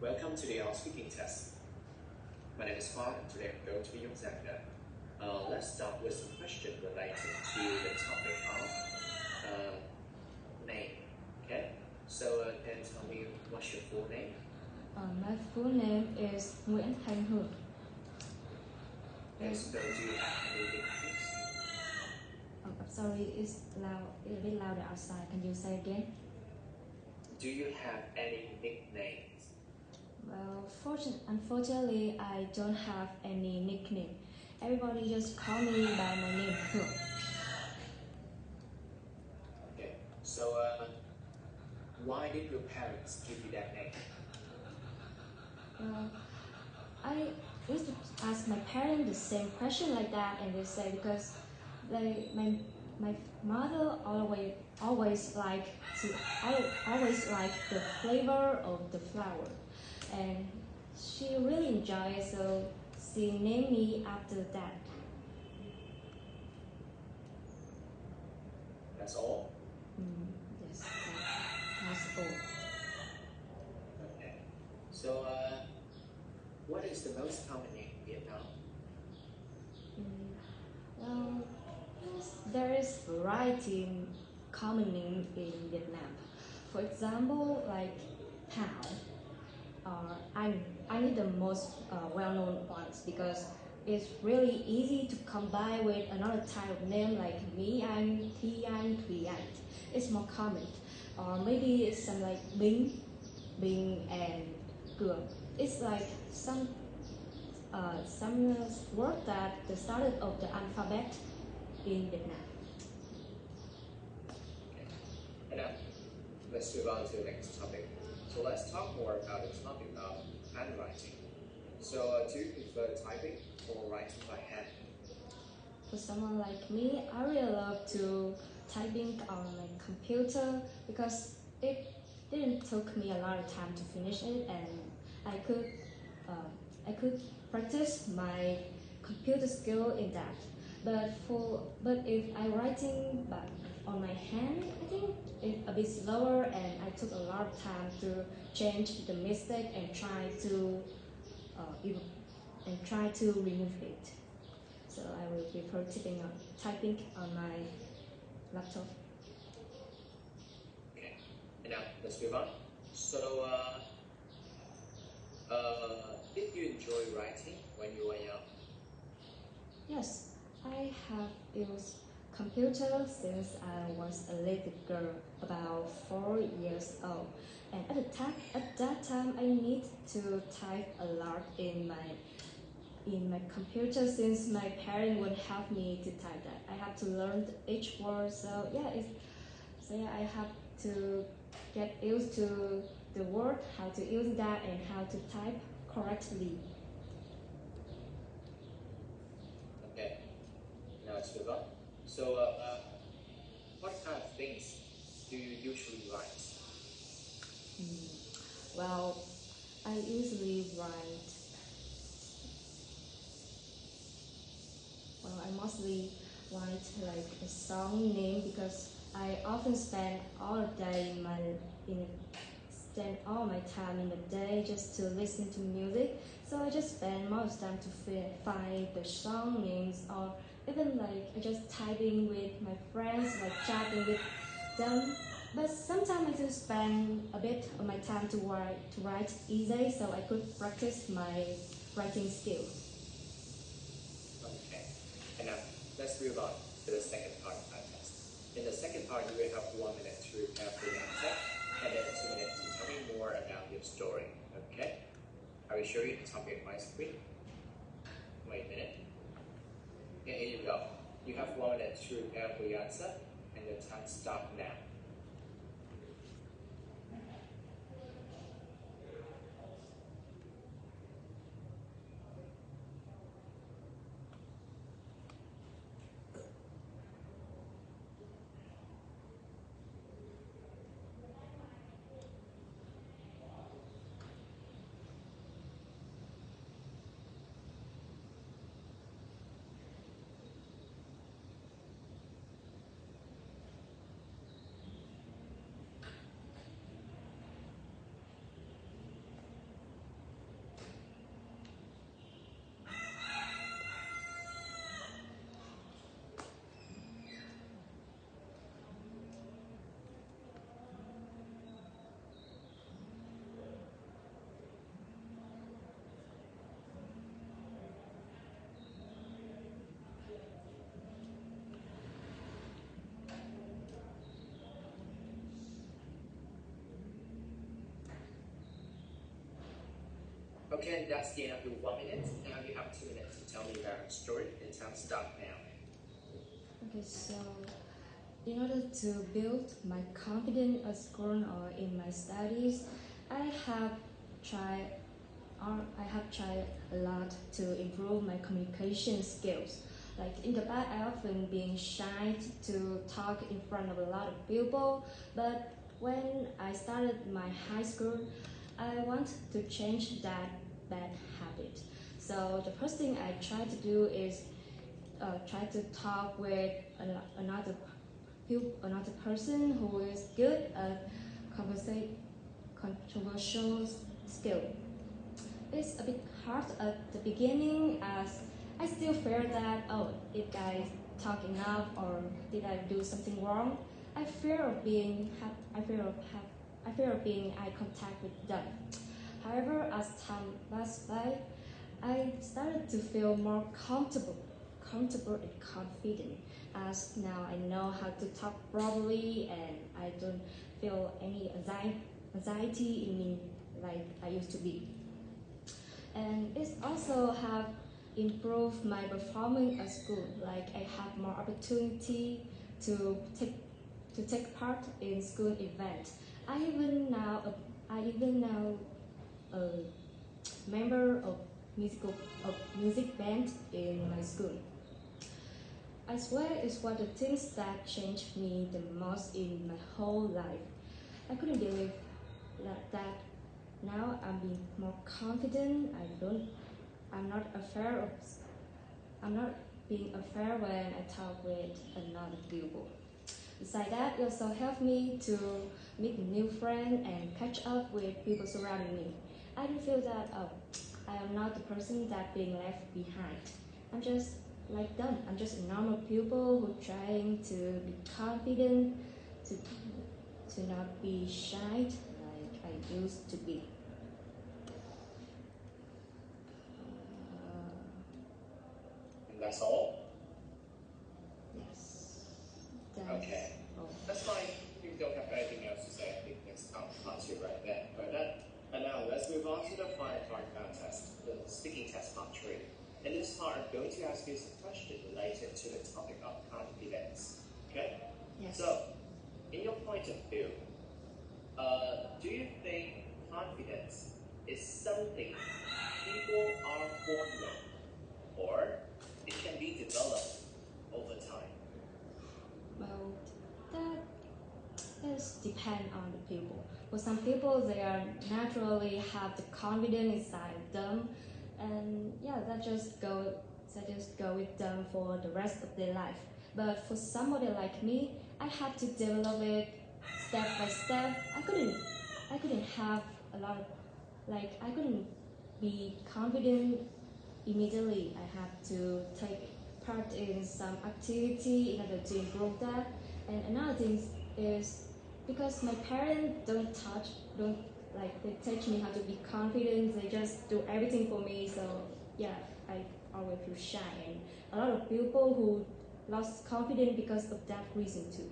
Welcome to the IELTS speaking test. My name is Fang and today I'm going to be your examiner. Let's start with some questions related to the topic of name. Okay, so can you tell me what's your full name? My full name is Nguyễn, Hương. And so do you have any nicknames? I'm sorry, it's a bit louder outside. Can you say again? Do you have any nicknames? Well, unfortunately, I don't have any nickname. Everybody just call me by my name, Hương. Okay, so why did your parents give you that name? I used to ask my parents the same question like that, and they say because my mother always like the flavor of the flower, and she really enjoys, so she named me after that. That's all? Yes, that's all. Okay, so what is the most common name in Vietnam? Well, there is variety in common name in Vietnam. For example, like Thảo or Anh. Anh is the most well-known ones because it's really easy to combine with another type of name like Mi Anh, Thi Anh, Thủy Anh. It's more common. Or maybe it's some like Bing, and Cường. It's like some word that the started of the alphabet in Vietnam. Okay. And now, let's move on to the next topic. So let's talk more about the topic of handwriting. So do you prefer typing or writing by hand? For someone like me, I really love to typing on my computer because it didn't took me a lot of time to finish it, and I could practice my computer skill in that. But if I writing on my hand, I think it's a bit slower, and I took a lot of time to change the mistake and try to remove it. So I will prefer typing on my laptop. Okay, and now let's move on. So, did you enjoy writing when you were young? Yes, I have used computer since I was a little girl, about 4 years old. And at that time, I need to type a lot in my computer since my parents would help me to type that. I have to learn each word, so I have to get used to the word, how to use that, and how to type correctly. Okay, now let's move on. So, what kind of things do you usually write? Well, I usually write. Well, I mostly write like a song name because I often spend all my time in the day just to listen to music. So I just spend most time to find the song names, or even like I just typing with my friends, like chatting with them. But sometimes I do spend a bit of my time to write essay, so I could practice my writing skills. Okay, and now let's move on to the second part of our test. In the second part, you will have 1 minute to prepare for the answer, and then 2 minutes to tell me more about your story. Okay? I will show you the topic on my screen. Wait a minute. Okay, here you go. You have 1 minute to prepare for the answer, and the time starts now. Okay, that's the end of your 1 minute. Now you have 2 minutes to tell me about your story, and time start now. Okay, so in order to build my confidence at school or in my studies, I have tried a lot to improve my communication skills. Like in the past, I often been shy to talk in front of a lot of people, but when I started my high school, I want to change that bad habit. So the first thing I try to do is try to talk with another person who is good at controversial skill. It's a bit hard at the beginning as I still fear that if I talk enough or did I do something wrong, I fear of being eye contact with them. However, as time passed by, I started to feel more comfortable and confident, as now I know how to talk properly and I don't feel any anxiety in me like I used to be. And it also have improved my performance at school. Like I have more opportunity to take part in school events. I even now a member of music band in my school. I swear it's one of the things that changed me the most in my whole life. I couldn't believe that now I'm being more confident. I'm not being afraid when I talk with another people. Besides that, it also helped me to meet new friends and catch up with people surrounding me. I don't feel that I am not the person that being left behind. I'm just like them. I'm just a normal pupil who trying to be confident, to not be shy like I used to be. And that's all? Yes. Okay. All. That's fine. You don't have anything else to say. I think that's part 2 right there. And now let's move on to the final part of our test, the speaking test part 3. In this part, I'm going to ask you some questions related to the topic of confidence. Okay? Yes. So, in your point of view, do you think confidence is something people are born with, or it can be developed over time? Well, that is depend on the people. For some people, they are naturally have the confidence inside of them, and yeah, that just go with them for the rest of their life. But for somebody like me, I had to develop it step by step. I couldn't have a lot of I couldn't be confident immediately. I had to take part in some activity in order to improve that. And another thing is because my parents don't they teach me how to be confident. They just do everything for me. So yeah, I always feel shy, and a lot of people who lost confidence because of that reason too.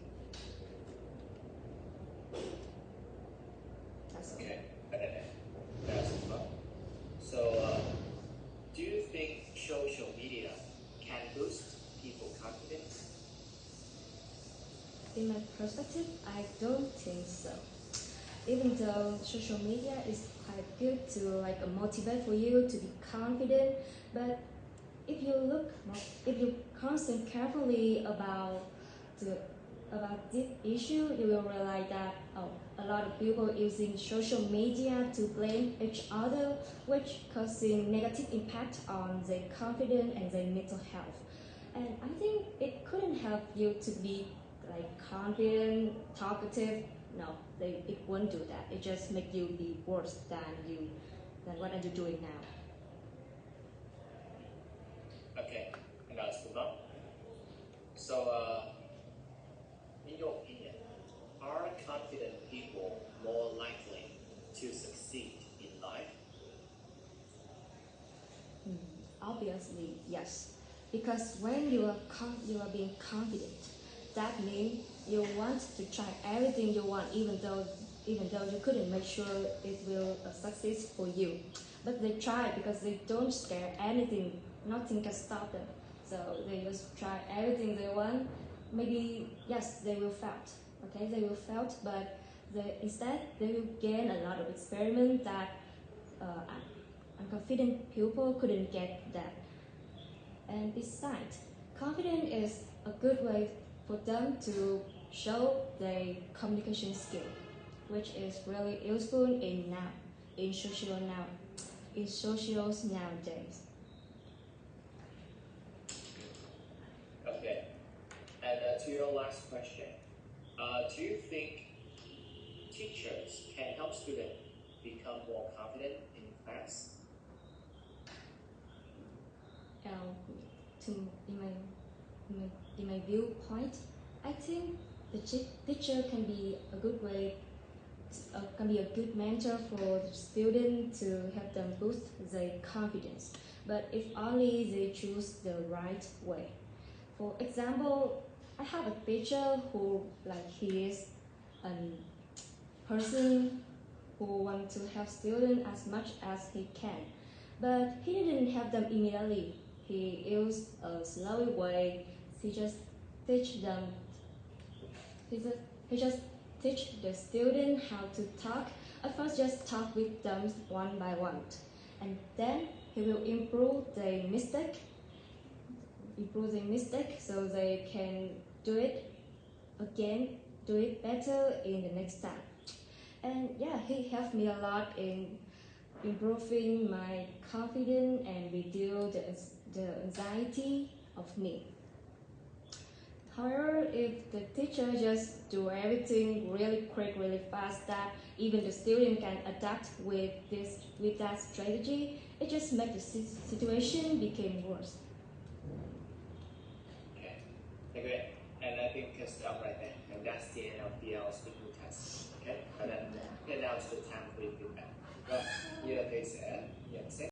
That's all. Okay. That's fun. So, do you think social media can boost people's confidence? In my perspective, I don't think so. Even though social media is quite good to motivate for you to be confident, but if you concentrate carefully about this issue, you will realize that a lot of people using social media to blame each other, which causing negative impact on their confidence and their mental health. And I think it couldn't help you to be confident, talkative. No, it won't do that. It just make you be worse than what are you doing now. Okay, and now let's move on. So, in your opinion, are confident people more likely to succeed in life? Obviously, yes. Because when you are being confident, that means you want to try everything you want, even though even though you couldn't make sure it will succeed for you. But they try because they don't scare anything, nothing can stop them. So they just try everything they want. Maybe, yes, they will fail, okay, they will fail, but instead they will gain a lot of experiment that unconfident people couldn't get that. And besides, confidence is a good way for them to show their communication skill, which is really useful in socials nowadays. Okay. And to your last question, do you think teachers can help students become more confident in class? In my viewpoint, I think the teacher can be a good way, can be a good mentor for the student to help them boost their confidence. But if only they choose the right way. For example, I have a teacher who, he is a person who wants to help students as much as he can, but he didn't help them immediately. He used a slow way. He just teach them. He just teach the student how to talk. At first, just talk with them one by one, and then he will improve their mistake, so they can do it again, do it better in the next time. And yeah, he helped me a lot in improving my confidence and reduce the anxiety of me. However, if the teacher just do everything really quick, really fast, that even the student can adapt with that strategy, it just makes the situation become worse. Okay, great. And I think we can stop right there. And that's the end of the IELTS speaking test. Okay, and then now it's the time for your feedback. Vâng, như là thầy sẽ